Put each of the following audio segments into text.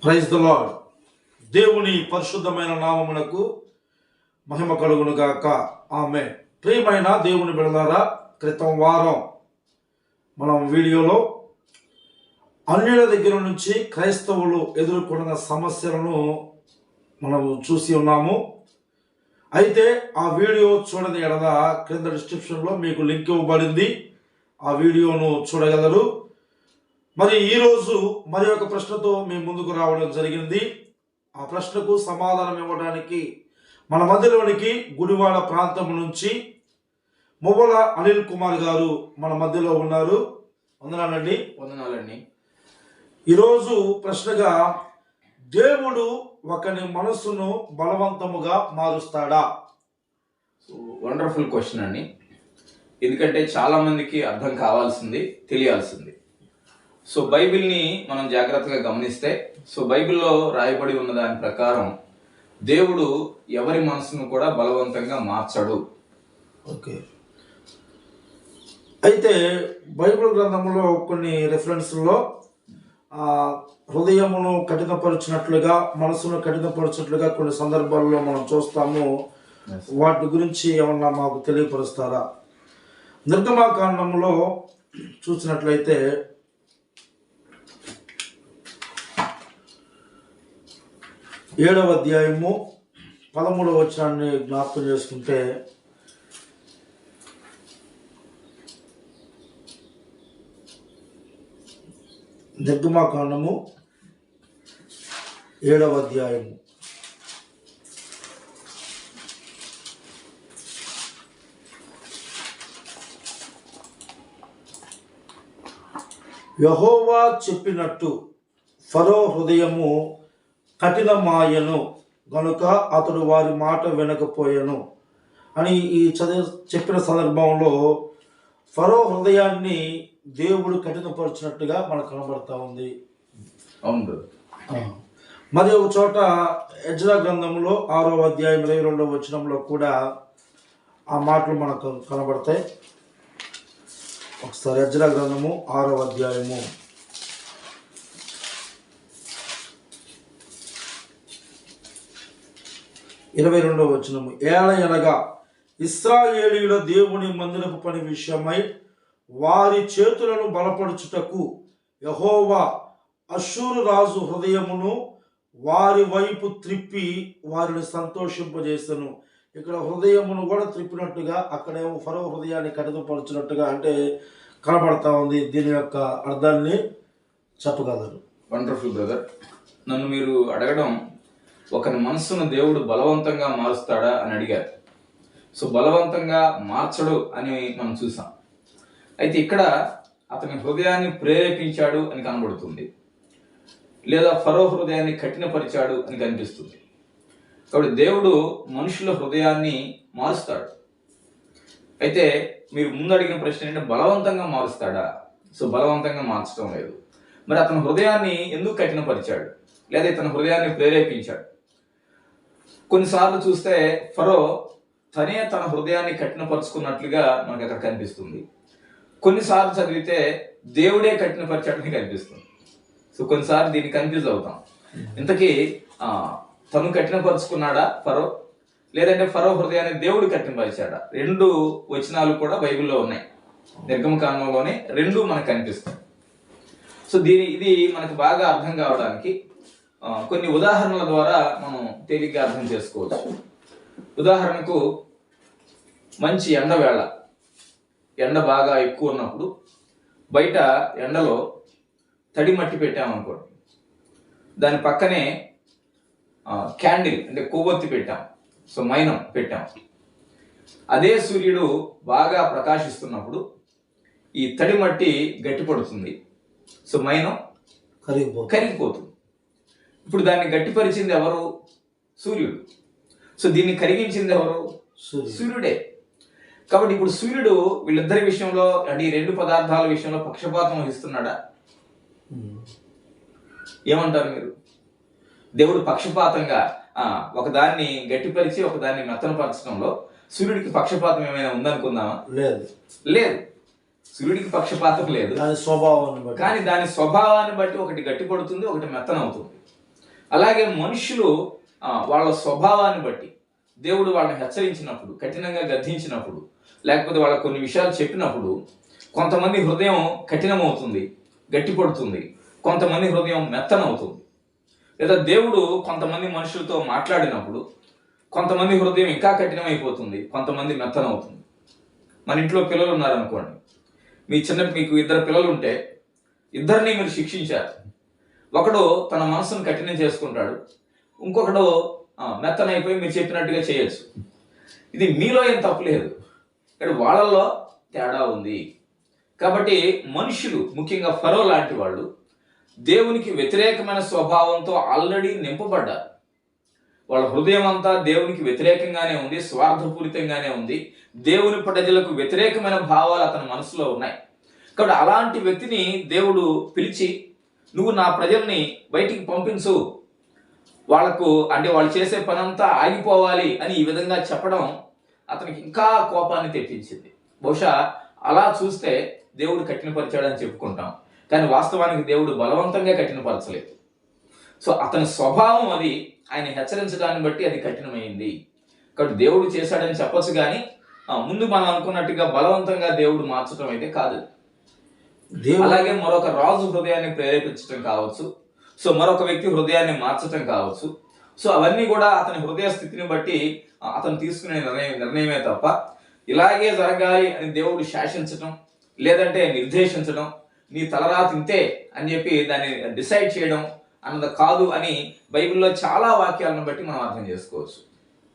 Praise the lord. దేవుని పరిశుద్ధమైన నామమునకు మహిమ కలుగును గాక. ఆమేన్. ప్రియమైన దేవుని బిడ్డలారా, క్రితం వారం మనం వీడియోలో అన్యుల దగ్గర నుంచి క్రైస్తవులు ఎదుర్కొన్న సమస్యలను మనం చూసి ఉన్నాము. అయితే ఆ వీడియో చూడని ఎడల క్రింద డిస్క్రిప్షన్లో మీకు లింక్ ఇవ్వబడింది, ఆ వీడియోను చూడగలరు. మరి ఈరోజు మరి ఒక ప్రశ్నతో మీ ముందుకు రావడం జరిగింది. ఆ ప్రశ్నకు సమాధానం ఇవ్వడానికి మన మధ్యలోనికి గుడివాడ ప్రాంతం నుంచి మువ్వల అనిల్ కుమార్ గారు మన మధ్యలో ఉన్నారు. వందనాలండి. వందనాలండి. ఈరోజు ప్రశ్నగా, దేవుడు ఒకని మనస్సును బలవంతముగా మారుస్తాడా? వండర్ఫుల్ క్వశ్చన్ అండి. ఎందుకంటే చాలా మందికి అర్థం కావాల్సింది, తెలియాల్సింది. సో బైబిల్ని మనం జాగ్రత్తగా గమనిస్తే, సో బైబిల్లో రాయబడి ఉన్న దాని ప్రకారం దేవుడు ఎవరి మనసును కూడా బలవంతంగా మార్చడు. ఓకే. అయితే బైబిల్ గ్రంథంలో కొన్ని రెఫరెన్స్లో హృదయమును కఠినపరిచినట్లుగా, మనసును కఠినపరిచినట్లుగా కొన్ని సందర్భాల్లో మనం చూస్తాము. వాటి గురించి ఏమన్నా మాకు తెలియపరుస్తారా? నిర్గమాకాండంలో చూసినట్లయితే 7వ అధ్యాయము 13వ వచనాన్ని జ్ఞాపకం చేసుకుంటే, నిర్గమాకాండము 7వ అధ్యాయము యెహోవా చెప్పినట్టు ఫరో హృదయము కఠినమాయను గనుక అతడు వారి మాట వినకపోయెను అని చెప్పిన సందర్భంలో ఫరో హృదయాన్ని దేవుడు కఠినపరిచినట్టుగా మనకు కనబడతా ఉంది. అవును. మరి ఒక చోట ఎజ్రా గ్రంథంలో 6వ అధ్యాయం 22వ వచనంలో కూడా ఆ మాటలు మనకు కనబడతాయి. ఒకసారి ఎజ్రా గ్రంథము 6వ అధ్యాయము 22వ వచనము. ఏలయనగా ఇశ్రాయేలీయుల దేవుని మందిరపు పని విషయమై వారి చేతులను బలపరచుటకు యెహోవా అష్షూరు రాజు హృదయమును వారి వైపు త్రిప్పి వారిని సంతోషింపజేసను. ఇక్కడ హృదయమును కూడా త్రిప్పినట్టుగా, అక్కడేమో ఫరో హృదయాన్ని కఠినపరచినట్టుగా అంటే కనబడతా ఉంది. దీని యొక్క అర్థాన్ని చెప్పగలరు? Wonderful brother. నన్ను మీరు అడగడం, ఒకరి మనస్సును దేవుడు బలవంతంగా మారుస్తాడా అని అడిగారు. సో బలవంతంగా మార్చడు అని మనం చూసాం. అయితే ఇక్కడ అతని హృదయాన్ని ప్రేరేపించాడు అని కనబడుతుంది, లేదా ఫరో హృదయాన్ని కఠినపరిచాడు అని కనిపిస్తుంది. కాబట్టి దేవుడు మనుషుల హృదయాన్ని మారుస్తాడు. అయితే మీరు ముందు అడిగిన ప్రశ్న ఏంటంటే, బలవంతంగా మారుస్తాడా? సో బలవంతంగా మార్చడం లేదు. మరి అతని హృదయాన్ని ఎందుకు కఠినపరిచాడు, లేదా ఇతని హృదయాన్ని ప్రేరేపించాడు? కొన్నిసార్లు చూస్తే ఫరో తనే తన హృదయాన్ని కఠినపరుచుకున్నట్లుగా మనకు అక్కడ కనిపిస్తుంది. కొన్నిసార్లు చదివితే దేవుడే కఠినపరిచాడని కనిపిస్తుంది. సో కొన్నిసార్లు దీన్ని కన్ఫ్యూజ్ అవుతాం. ఇంతకీ తను కఠినపరుచుకున్నాడా ఫరో, లేదంటే ఫరో హృదయాన్ని దేవుడు కఠినపరిచాడా? రెండు వచనాలు కూడా బైబిల్లో ఉన్నాయి. నిర్గమకాండంలోనే రెండు మనకు కనిపిస్తాయి. సో ఇది మనకు బాగా అర్థం కావడానికి కొన్ని ఉదాహరణల ద్వారా మనం తేలిగ్గా అర్థం చేసుకోవచ్చు. ఉదాహరణకు, మంచి ఎండవేళ, ఎండ బాగా ఎక్కువ ఉన్నప్పుడు బయట ఎండలో తడి మట్టి పెట్టామనుకోండి, దాని పక్కనే క్యాండిల్ అంటే కొవ్వొత్తి పెట్టాం, సో మైనం పెట్టాం. అదే సూర్యుడు బాగా ప్రకాశిస్తున్నప్పుడు ఈ తడి మట్టి గట్టిపడుతుంది, సో మైనం కరిగిపోతుంది. ఇప్పుడు దాన్ని గట్టిపరిచింది ఎవరు? సూర్యుడు. సో దీన్ని కరిగించింది ఎవరు? సూర్యుడే. కాబట్టి ఇప్పుడు సూర్యుడు వీళ్ళిద్దరి విషయంలో, అంటే ఈ రెండు పదార్థాల విషయంలో పక్షపాతం వహిస్తున్నాడా? ఏమంటారు మీరు? దేవుడు పక్షపాతంగా ఒకదాన్ని గట్టిపరిచి ఒకదాన్ని మెత్తనపరచడంలో సూర్యుడికి పక్షపాతం ఏమైనా ఉందనుకుందామా? లేదు. సూర్యుడికి పక్షపాతం లేదు, కానీ దాని స్వభావాన్ని బట్టి ఒకటి గట్టిపడుతుంది, ఒకటి మెత్తనవుతుంది. అలాగే మనుషులు వాళ్ళ స్వభావాన్ని బట్టి దేవుడు వాళ్ళని హెచ్చరించినప్పుడు, కఠినంగా గద్దించినప్పుడు, లేకపోతే వాళ్ళకు కొన్ని విషయాలు చెప్పినప్పుడు కొంతమంది హృదయం కఠినమవుతుంది, గట్టిపడుతుంది. కొంతమంది హృదయం మెత్తనవుతుంది. లేదా దేవుడు కొంతమంది మనుషులతో మాట్లాడినప్పుడు కొంతమంది హృదయం ఇంకా కఠినమైపోతుంది, కొంతమంది మెత్తనవుతుంది. మన ఇంట్లో పిల్లలు ఉన్నారనుకోండి, మీకు 2 పిల్లలు ఉంటే ఇద్దరిని మీరు శిక్షించారు. ఒకడు తన మనసును కఠినం చేసుకుంటాడు, ఇంకొకడు మెత్తనైపోయి మీరు చెప్పినట్టుగా చేయొచ్చు. ఇది మీలో ఏం తప్పులేదు, ఇక్కడ వాళ్ళల్లో తేడా ఉంది. కాబట్టి మనుషులు, ముఖ్యంగా ఫరో లాంటి వాళ్ళు దేవునికి వ్యతిరేకమైన స్వభావంతో ఆల్రెడీ నింపబడ్డారు. వాళ్ళ హృదయం అంతా దేవునికి వ్యతిరేకంగానే ఉంది, స్వార్థపూరితంగానే ఉంది. దేవుని ప్రజలకు వ్యతిరేకమైన భావాలు అతని మనసులో ఉన్నాయి. కాబట్టి అలాంటి వ్యక్తిని దేవుడు పిలిచి, నువ్వు నా ప్రజల్ని బయటికి పంపించు, వాళ్ళకు అంటే వాళ్ళు చేసే పనంతా ఆగిపోవాలి అని ఈ విధంగా చెప్పడం అతనికి ఇంకా కోపాన్ని తెప్పించింది. బహుశా అలా చూస్తే దేవుడు కఠినపరిచాడని చెప్పుకుంటాం, కానీ వాస్తవానికి దేవుడు బలవంతంగా కఠినపరచలేదు. సో అతని స్వభావం అది, ఆయన హెచ్చరించడాన్ని బట్టి అది కఠినమైంది. కాబట్టి దేవుడు చేశాడని చెప్పొచ్చు, కానీ ముందు మనం అనుకున్నట్టుగా బలవంతంగా దేవుడు మార్చడం అయితే కాదు. అలాగే మరొక రాజు హృదయాన్ని ప్రేరేపించడం కావచ్చు, సో మరొక వ్యక్తి హృదయాన్ని మార్చడం కావచ్చు. సో అవన్నీ కూడా అతని హృదయ స్థితిని బట్టి అతను తీసుకునే నిర్ణయమే తప్ప ఇలాగే జరగాలి అని దేవుడు శాసించడం, లేదంటే నిర్దేశించడం, నీ తలరాత ఇంతే అని చెప్పి దాన్ని డిసైడ్ చేయడం అన్నది కాదు అని బైబిల్లో చాలా వాక్యాలను బట్టి మనం అర్థం చేసుకోవచ్చు.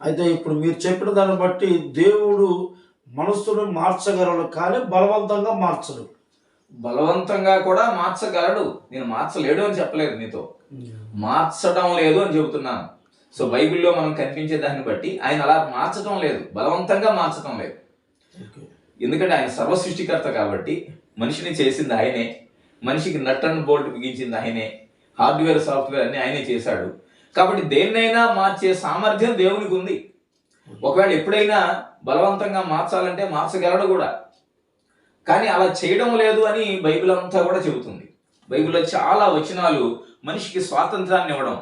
అయితే ఇప్పుడు మీరు చెప్పిన దాన్ని బట్టి దేవుడు మనస్సును మార్చగలడు, కానీ బలవంతంగా మార్చడు. బలవంతంగా కూడా మార్చగలడు, నేను మార్చలేడు అని చెప్పలేదు, నీతో మార్చడం లేదు అని చెబుతున్నాను. సో బైబిల్లో మనం కనిపించే దాన్ని బట్టి ఆయన అలా మార్చడం లేదు, బలవంతంగా మార్చడం లేదు. ఎందుకంటే ఆయన సర్వ సృష్టికర్త కాబట్టి, మనిషిని చేసింది ఆయనే, మనిషికి నట్ అండ్ బోల్ట్ బిగించింది ఆయనే, హార్డ్వేర్ సాఫ్ట్వేర్ అన్ని ఆయనే చేశాడు. కాబట్టి దేన్నైనా మార్చే సామర్థ్యం దేవునికి ఉంది. ఒకవేళ ఎప్పుడైనా బలవంతంగా మార్చాలంటే మార్చగలడు కూడా, కానీ అలా చేయడం లేదు అని బైబిల్ అంతా కూడా చెబుతుంది. బైబిల్లో చాలా వచనాలు మనిషికి స్వాతంత్రాన్ని ఇవ్వడం,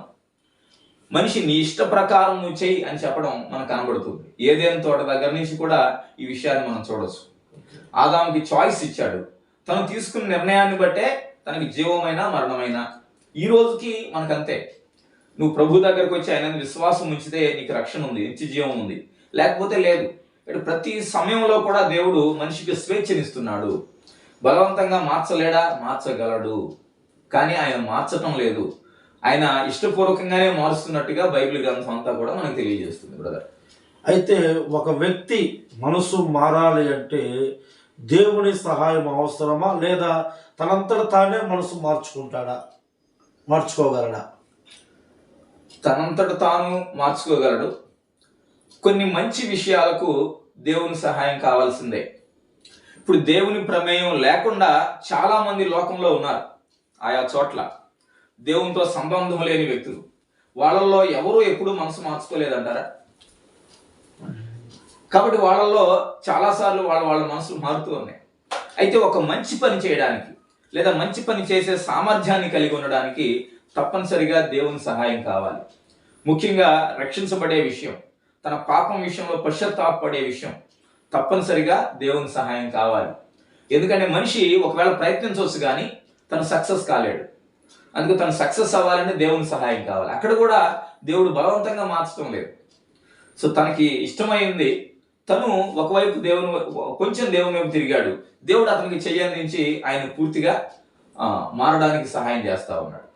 మనిషి నీ ఇష్ట ప్రకారం నువ్వు చెయ్యి అని చెప్పడం మనకు కనబడుతుంది. ఏదేని తోట దగ్గర నుంచి కూడా ఈ విషయాన్ని మనం చూడొచ్చు. ఆదాముకి చాయిస్ ఇచ్చాడు, తను తీసుకున్న నిర్ణయాన్ని బట్టే తనకి జీవమైన మరణమైన. ఈ రోజుకి మనకంతే, నువ్వు ప్రభు దగ్గరకు వచ్చి ఆయన విశ్వాసం ఉంచితే నీకు రక్షణ ఉంది, నిత్య జీవం ఉంది, లేకపోతే లేదు. ప్రతి సమయంలో కూడా దేవుడు మనిషికి స్వేచ్ఛనిస్తున్నాడు. బలవంతంగా మార్చలేడా? మార్చగలడు, కానీ ఆయన మార్చటం లేదు. ఆయన ఇష్టపూర్వకంగానే మారుస్తున్నట్టుగా బైబిల్ గ్రంథం అంతా కూడా మనకు తెలియజేస్తుంది బ్రదర్. అయితే ఒక వ్యక్తి మనసు మారాలి అంటే దేవుని సహాయం అవసరమా, లేదా తనంతట తానే మనసు మార్చుకోగలడా? తనంతట తాను మార్చుకోగలడు. కొన్ని మంచి విషయాలకు దేవుని సహాయం కావాల్సిందే. ఇప్పుడు దేవుని ప్రమేయం లేకుండా చాలా మంది లోకంలో ఉన్నారు. ఆయా చోట్ల దేవునితో సంబంధం లేని వ్యక్తులు, వాళ్ళల్లో ఎవరు ఎప్పుడూ మనసు మార్చుకోలేదంటారా? కాబట్టి వాళ్ళల్లో చాలాసార్లు వాళ్ళ మనసులు మారుతూ ఉన్నాయి. అయితే ఒక మంచి పని చేయడానికి, లేదా మంచి పని చేసే సామర్థ్యాన్ని కలిగి ఉండడానికి తప్పనిసరిగా దేవుని సహాయం కావాలి. ముఖ్యంగా రక్షించబడే విషయం, తన పాపం విషయంలో పశ్చాత్తాపడే విషయం తప్పనిసరిగా దేవుని సహాయం కావాలి. ఎందుకంటే మనిషి ఒకవేళ ప్రయత్నించవచ్చు, కానీ తను సక్సెస్ కాలేడు. అందుకు తను సక్సెస్ అవ్వాలంటే దేవుని సహాయం కావాలి. అక్కడ కూడా దేవుడు బలవంతంగా మార్చడం లేదు. సో తనకి ఇష్టమైంది, తను ఒకవైపు కొంచెం దేవుని వైపు తిరిగాడు, దేవుడు అతనికి చెయ్యందించి ఆయన పూర్తిగా మారడానికి సహాయం చేస్తా ఉన్నాడు.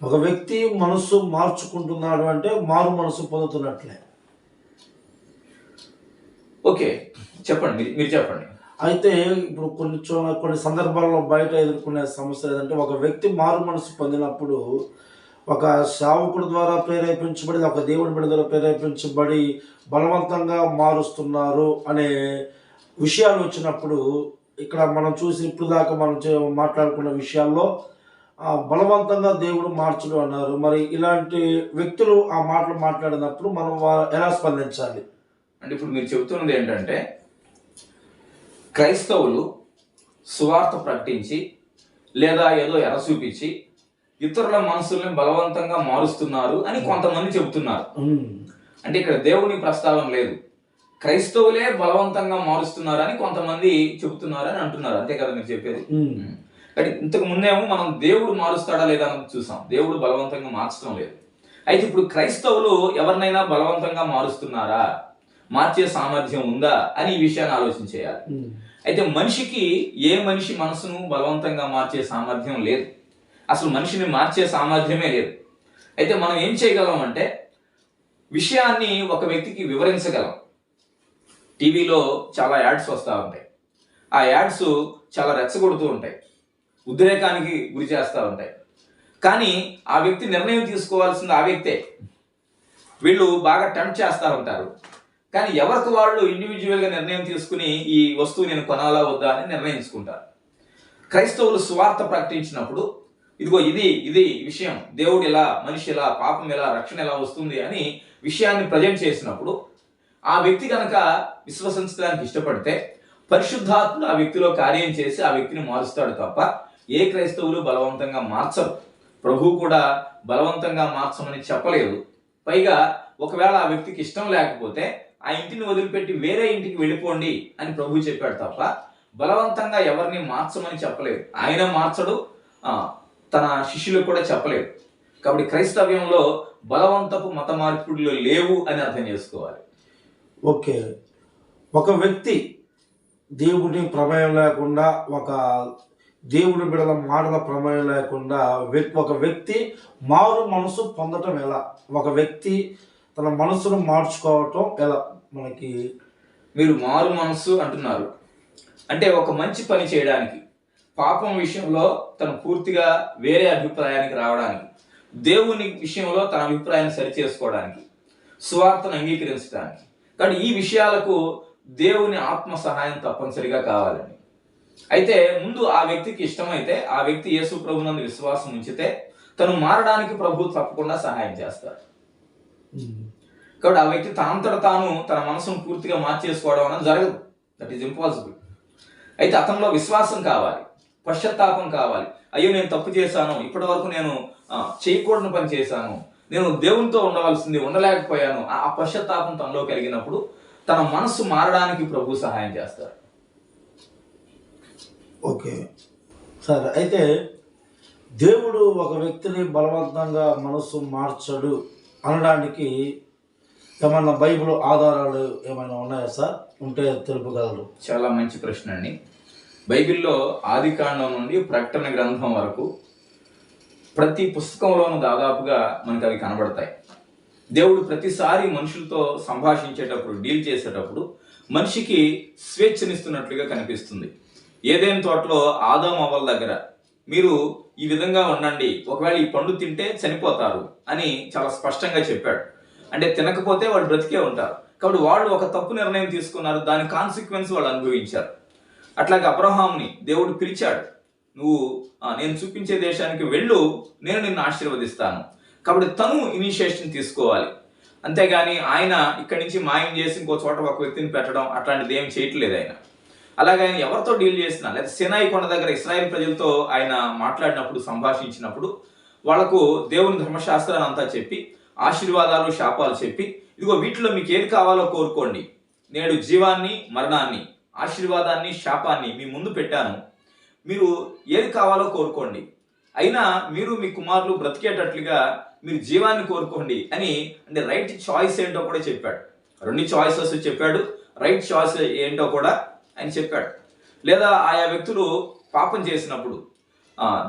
ఒక వ్యక్తి మనసు మార్చుకుంటున్నాడు అంటే మారు మనసు పొందుతున్నట్లే. ఓకే, చెప్పండి, మీరు చెప్పండి. అయితే ఇప్పుడు కొన్ని సందర్భాల్లో బయట ఎదుర్కొనే సమస్య ఏదంటే, ఒక వ్యక్తి మారు మనసు పొందినప్పుడు ఒక సేవకుడి ద్వారా ప్రేరేపించబడి, ఒక దేవుని బిడ్డ ద్వారా ప్రేరేపించబడి బలవంతంగా మారుస్తున్నారు అనే విషయాలు వచ్చినప్పుడు, ఇక్కడ మనం చూసి ఇప్పుడు దాకా మనం మాట్లాడుకున్న విషయాల్లో బలవంతంగా దేవుడు మార్చుడు అన్నారు. మరి ఇలాంటి వ్యక్తులు ఆ మాటలు మాట్లాడినప్పుడు మనం ఎలా స్పందించాలి? అంటే ఇప్పుడు మీరు చెబుతున్నది ఏంటంటే, క్రైస్తవులు సువార్త ప్రకటించి లేదా ఏదో ఎర చూపించి ఇతరుల మనసుల్ని బలవంతంగా మారుస్తున్నారు అని కొంతమంది చెబుతున్నారు. అంటే ఇక్కడ దేవుని ప్రస్తావన లేదు, క్రైస్తవులే బలవంతంగా మారుస్తున్నారు అని కొంతమంది చెబుతున్నారు అని అంటున్నారు. అంతే కదా మీరు చెప్పేది? అంటే ఇంతకు ముందేమో మనం దేవుడు మారుస్తాడా లేదా అని చూసాం, దేవుడు బలవంతంగా మార్చడం లేదు. అయితే ఇప్పుడు క్రైస్తవులు ఎవరినైనా బలవంతంగా మారుస్తున్నారా, మార్చే సామర్థ్యం ఉందా అని ఈ విషయాన్ని ఆలోచించేయాలి. అయితే మనిషికి ఏ మనిషి మనసును బలవంతంగా మార్చే సామర్థ్యం లేదు, అసలు మనిషిని మార్చే సామర్థ్యమే లేదు. అయితే మనం ఏం చేయగలం అంటే విషయాన్ని ఒక వ్యక్తికి వివరించగలం. టీవీలో చాలా యాడ్స్ వస్తూ ఉంటాయి, ఆ యాడ్స్ చాలా రెచ్చగొడుతూ ఉంటాయి, ఉద్రేకానికి గురి చేస్తూ ఉంటాయి. కానీ ఆ వ్యక్తి నిర్ణయం తీసుకోవాల్సింది ఆ వ్యక్తే. వీళ్ళు బాగా టెంప్ట్ చేస్తూ ఉంటారు, కానీ ఎవరికి వాళ్ళు ఇండివిజువల్గా నిర్ణయం తీసుకుని ఈ వస్తువు నేను కొనాలా వద్దా అని నిర్ణయించుకుంటారు. క్రైస్తవులు సువార్త ప్రకటించినప్పుడు ఇదిగో ఇది ఇది విషయం, దేవుడు ఇలా, మనిషి ఇలా, పాపం ఇలా, రక్షణ ఎలా వస్తుంది అని విషయాన్ని ప్రజెంట్ చేసినప్పుడు ఆ వ్యక్తి కనుక విశ్వసించడానికి ఇష్టపడితే పరిశుద్ధాత్ముడు ఆ వ్యక్తిలో కార్యం చేసి ఆ వ్యక్తిని మారుస్తాడు తప్ప ఏ క్రైస్తవులు బలవంతంగా మార్చరు. ప్రభువు కూడా బలవంతంగా మార్చమని చెప్పలేదు. పైగా ఒకవేళ ఆ వ్యక్తికి ఇష్టం లేకపోతే ఆ ఇంటిని వదిలిపెట్టి వేరే ఇంటికి వెళ్ళిపోండి అని ప్రభువు చెప్పాడు తప్ప బలవంతంగా ఎవరిని మార్చమని చెప్పలేదు. ఆయన మార్చడు, తన శిష్యులకు కూడా చెప్పలేదు. కాబట్టి క్రైస్తవ్యంలో బలవంతపు మత మార్పులు లేవు అని అర్థం చేసుకోవాలి. ఓకే, ఒక వ్యక్తి దేవుని ప్రమేయం లేకుండా, ఒక దేవుని బిడల మాటల ప్రమేయం లేకుండా ఒక వ్యక్తి మారు మనసు పొందటం ఎలా, ఒక వ్యక్తి తన మనసును మార్చుకోవటం ఎలా? మనకి మీరు మారు మనసు అంటున్నారు అంటే ఒక మంచి పని చేయడానికి, పాపం విషయంలో తను పూర్తిగా వేరే అభిప్రాయానికి రావడానికి, దేవుని విషయంలో తన అభిప్రాయాన్ని సరిచేసుకోవడానికి, సువార్తను అంగీకరించడానికి. కానీ ఈ విషయాలకు దేవుని ఆత్మ సహాయం తప్పనిసరిగా కావాలండి. అయితే ముందు ఆ వ్యక్తికి ఇష్టమైతే, ఆ వ్యక్తి యేసు ప్రభునందు విశ్వాసం ఉంచితే తను మారడానికి ప్రభు తప్పకుండా సహాయం చేస్తారు. కాబట్టి ఆ వ్యక్తి తనంతట తాను తన మనసును పూర్తిగా మార్చేసుకోవడం అనేది జరగదు, దట్ ఈస్ ఇంపాసిబుల్. అయితే అతనిలో విశ్వాసం కావాలి, పశ్చాత్తాపం కావాలి. అయ్యో నేను తప్పు చేశాను, ఇప్పటి వరకు నేను చేయకూడని పని చేశాను, నేను దేవునితో ఉండవలసింది ఉండలేకపోయాను. ఆ పశ్చాత్తాపం తనలో కలిగినప్పుడు తన మనస్సు మారడానికి ప్రభు సహాయం చేస్తారు. ఓకే సరే, అయితే దేవుడు ఒక వ్యక్తిని బలవంతంగా మనస్సు మార్చడు అనడానికి ఏమన్నా బైబిల్ ఆధారాలు ఏమైనా ఉన్నాయా సార్? ఉంటే తెలుపగలరు. చాలా మంచి ప్రశ్న అండి. బైబిల్లో ఆదికాండం నుండి ప్రకటన గ్రంథం వరకు ప్రతి పుస్తకంలోనూ దాదాపుగా మనకు అవి కనబడతాయి. దేవుడు ప్రతిసారి మనుషులతో సంభాషించేటప్పుడు, డీల్ చేసేటప్పుడు మనిషికి స్వేచ్ఛనిస్తున్నట్లుగా కనిపిస్తుంది. ఏదైనా తోటలో ఆదాము అవ్వల దగ్గర మీరు ఈ విధంగా ఉండండి, ఒకవేళ ఈ పండు తింటే చనిపోతారు అని చాలా స్పష్టంగా చెప్పాడు. అంటే తినకపోతే వాళ్ళు బ్రతికే ఉంటారు. కాబట్టి వాళ్ళు ఒక తప్పు నిర్ణయం తీసుకున్నారు, దాని కాన్సిక్వెన్స్ వాళ్ళు అనుభవించారు. అట్లాగే అబ్రహాంని దేవుడు పిలిచాడు, నువ్వు నేను చూపించే దేశానికి వెళ్ళు, నేను నిన్ను ఆశీర్వదిస్తాను. కాబట్టి తను ఇనిషియేషన్ తీసుకోవాలి. అంతేగాని ఆయన ఇక్కడి నుంచి మాయం చేసి ఇంకో చోట ఒక వ్యక్తిని పెట్టడం అట్లాంటిది ఏం చేయట్లేదు ఆయన. అలాగే ఆయన ఎవరితో డీల్ చేసినా, లేదా సినాయి కొండ దగ్గర ఇశ్రాయేల్ ప్రజలతో ఆయన మాట్లాడినప్పుడు, సంభాషించినప్పుడు వాళ్లకు దేవుని ధర్మశాస్త్రాన్ని అంతా చెప్పి, ఆశీర్వాదాలు శాపాలు చెప్పి, ఇదిగో వీటిలో మీకు ఏది కావాలో కోరుకోండి, నేడు జీవాన్ని మరణాన్ని, ఆశీర్వాదాన్ని శాపాన్ని మీ ముందు పెట్టాను, మీరు ఏది కావాలో కోరుకోండి, అయినా మీరు మీ కుమారులు బ్రతికేటట్లుగా మీరు జీవాన్ని కోరుకోండి అని. అంటే రైట్ చాయిస్ ఏంటో కూడా చెప్పాడు. 2 చాయిసెస్ చెప్పాడు, రైట్ చాయిస్ ఏంటో కూడా ఆయన చెప్పాడు. లేదా ఆయా వ్యక్తులు పాపం చేసినప్పుడు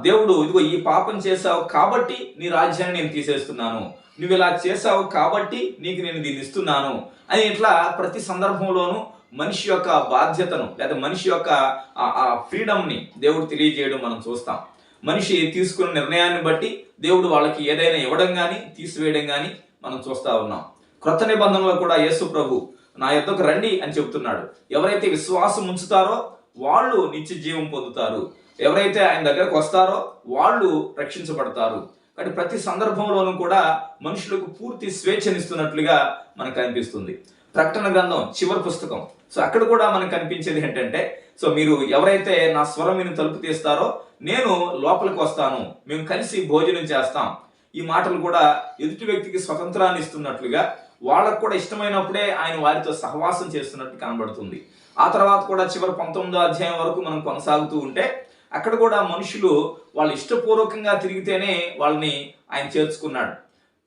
దేవుడు ఇదిగో ఈ పాపం చేసావు కాబట్టి నీ రాజ్యాన్ని నేను తీసేస్తున్నాను, నువ్వు ఇలా చేసావు కాబట్టి నీకు నేను దీన్ని ఇస్తున్నాను అని. ఇట్లా ప్రతి సందర్భంలోనూ మనిషి యొక్క బాధ్యతను లేదా మనిషి యొక్క ఆ ఫ్రీడమ్ని దేవుడు తెలియజేయడం మనం చూస్తాం. మనిషి తీసుకున్న నిర్ణయాన్ని బట్టి దేవుడు వాళ్ళకి ఏదైనా ఇవ్వడం కానీ తీసివేయడం కానీ మనం చూస్తూ ఉన్నాం. క్రొత్త నిబంధనలో కూడా యేసు ప్రభు నా యొద్దకు రండి అని చెబుతున్నాడు. ఎవరైతే విశ్వాసం ఉంచుతారో వాళ్ళు నిత్య జీవం పొందుతారు, ఎవరైతే ఆయన దగ్గరకు వస్తారో వాళ్ళు రక్షించబడతారు. కాబట్టి ప్రతి సందర్భంలోనూ కూడా మనుషులకు పూర్తి స్వేచ్ఛనిస్తున్నట్లుగా మనకు అనిపిస్తుంది. ప్రకటన గ్రంథం చివరి పుస్తకం సో అక్కడ కూడా మనకు కనిపించేది ఏంటంటే, సో మీరు ఎవరైతే నా స్వరం విని తలుపు తీస్తారో నేను లోపలికి వస్తాను, మేము కలిసి భోజనం చేస్తాం. ఈ మాటలు కూడా ఎదుటి వ్యక్తికి స్వతంత్రాన్ని ఇస్తున్నట్లుగా, వాళ్ళకు కూడా ఇష్టమైనప్పుడే ఆయన వారితో సహవాసం చేస్తున్నట్టు కనబడుతుంది. ఆ తర్వాత కూడా చివరి 19వ అధ్యాయం వరకు మనం కొనసాగుతూ ఉంటే అక్కడ కూడా మనుషులు వాళ్ళు ఇష్టపూర్వకంగా తిరిగితేనే వాళ్ళని ఆయన చేర్చుకున్నాడు.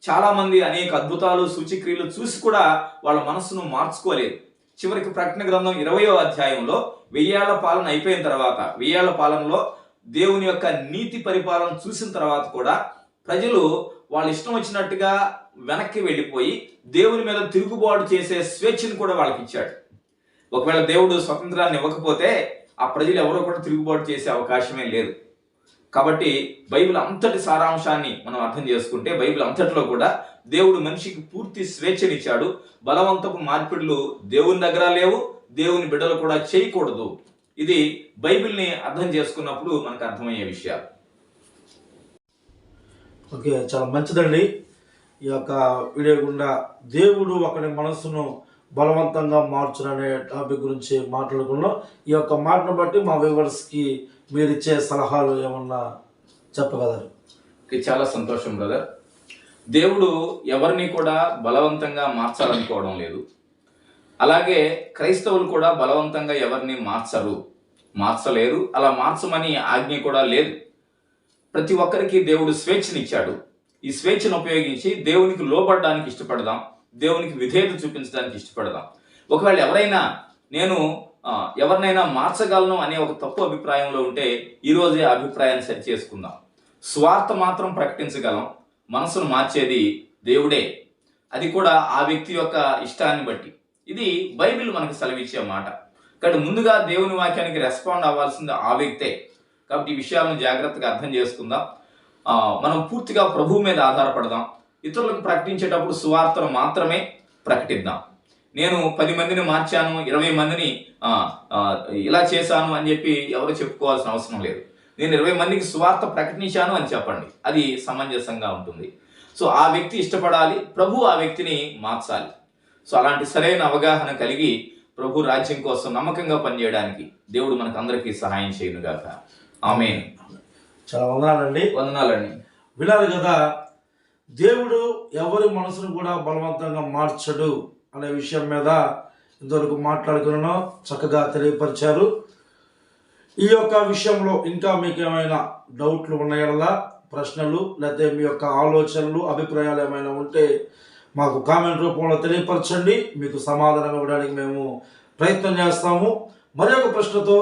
చాలా మంది అనేక అద్భుతాలు సూచక్రియలు చూసి కూడా వాళ్ళ మనస్సును మార్చుకోలేదు. చివరికి ప్రకటన గ్రంథం 20వ అధ్యాయంలో 1000 ఏళ్ల పాలన అయిపోయిన తర్వాత, 1000 ఏళ్ల పాలనలో దేవుని యొక్క నీతి పరిపాలన చూసిన తర్వాత కూడా ప్రజలు వాళ్ళ ఇష్టం వచ్చినట్టుగా వెనక్కి వెళ్ళిపోయి దేవుని మీద తిరుగుబాటు చేసే స్వేచ్ఛను కూడా వాళ్ళకి ఇచ్చాడు. ఒకవేళ దేవుడు స్వతంత్రాన్ని ఇవ్వకపోతే ఆ ప్రజలు ఎవరో కూడా తిరుగుబాటు చేసే అవకాశమే లేదు. కాబట్టి బైబిల్ అంతటి సారాంశాన్ని మనం అర్థం చేసుకుంటే, బైబిల్ అంతటిలో కూడా దేవుడు మనిషికి పూర్తి స్వేచ్ఛనిచ్చాడు. బలవంతపు మార్పిడులు దేవుని దగ్గర లేవు, దేవుని బిడ్డలు కూడా చేయకూడదు. ఇది బైబిల్ని అర్థం చేసుకున్నప్పుడు మనకు అర్థమయ్యే విషయాలు. ఓకే, చాలా మంచిదండి. ఈ యొక్క వీడియో గుండా దేవుడు ఒకరి మనస్సును బలవంతంగా మార్చుననే టాపిక్ గురించి మాట్లాడుకున్నాం. ఈ యొక్క మాటను బట్టి మా వ్యూవర్స్కి మీరు ఇచ్చే సలహాలు ఏమన్నా చెప్పగలరు? చాలా సంతోషం బ్రదర్. దేవుడు ఎవరిని కూడా బలవంతంగా మార్చాలనుకోవడం లేదు. అలాగే క్రైస్తవులు కూడా బలవంతంగా ఎవరిని మార్చలేరు. అలా మార్చమని ఆజ్ఞ కూడా లేదు. ప్రతి ఒక్కరికి దేవుడు స్వేచ్ఛనిచ్చాడు. ఈ స్వేచ్ఛను ఉపయోగించి దేవునికి లోబడడానికి ఇష్టపడదాం, దేవునికి విధేయత చూపించడానికి ఇష్టపడదాం. ఒకవేళ ఎవరినైనా మార్చగలను అనే ఒక తప్పు అభిప్రాయంలో ఉంటే ఈరోజే ఆ అభిప్రాయాన్ని సరి చేసుకుందాం. స్వార్థ మాత్రం ప్రకటించగలం, మనసును మార్చేది దేవుడే. అది కూడా ఆ వ్యక్తి యొక్క ఇష్టాన్ని బట్టి. ఇది బైబిల్ మనకు సెలవిచ్చే మాట. కాబట్టి ముందుగా దేవుని వాక్యానికి రెస్పాండ్ అవ్వాల్సింది ఆ వ్యక్తే. కాబట్టి ఈ విషయాలను జాగ్రత్తగా అర్థం చేసుకుందాం. మనం పూర్తిగా ప్రభువు మీద ఆధారపడదాం. ఇతరులకు ప్రకటించేటప్పుడు సువార్తను మాత్రమే ప్రకటిద్దాం. నేను 10 మందిని మార్చాను, 20 మందిని ఇలా చేశాను అని చెప్పి ఎవరు చెప్పుకోవాల్సిన అవసరం లేదు. నేను 20 మందికి సువార్త ప్రకటించాను అని చెప్పండి, అది సమంజసంగా ఉంటుంది. సో ఆ వ్యక్తి ఇష్టపడాలి, ప్రభు ఆ వ్యక్తిని మార్చాలి. సో అలాంటి సరైన అవగాహన కలిగి ప్రభు రాజ్యం కోసం నమ్మకంగా పనిచేయడానికి దేవుడు మనకు అందరికీ సహాయం చేయనుగాక. ఆమేన్. చాలా వందనాలండి. వినాలి కదా, దేవుడు ఎవరి మనసును కూడా బలవంతంగా మార్చడు అనే విషయం మీద ఇంతవరకు మాట్లాడుకున్నాం, చక్కగా తెలియపరిచారు. ఈ యొక్క విషయంలో ఇంకా మీకు ఏమైనా డౌట్లు ఉన్నాయా, ప్రశ్నలు, లేకపోతే మీ యొక్క ఆలోచనలు, అభిప్రాయాలు ఏమైనా ఉంటే మాకు కామెంట్ రూపంలో తెలియపరచండి. మీకు సమాధానం ఇవ్వడానికి మేము ప్రయత్నం చేస్తాము. మరి ఒక ప్రశ్నతో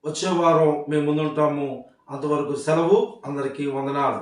వచ్చే వారం మేము ముందుంటాము. అంతవరకు సెలవు. అందరికీ వందనాలు.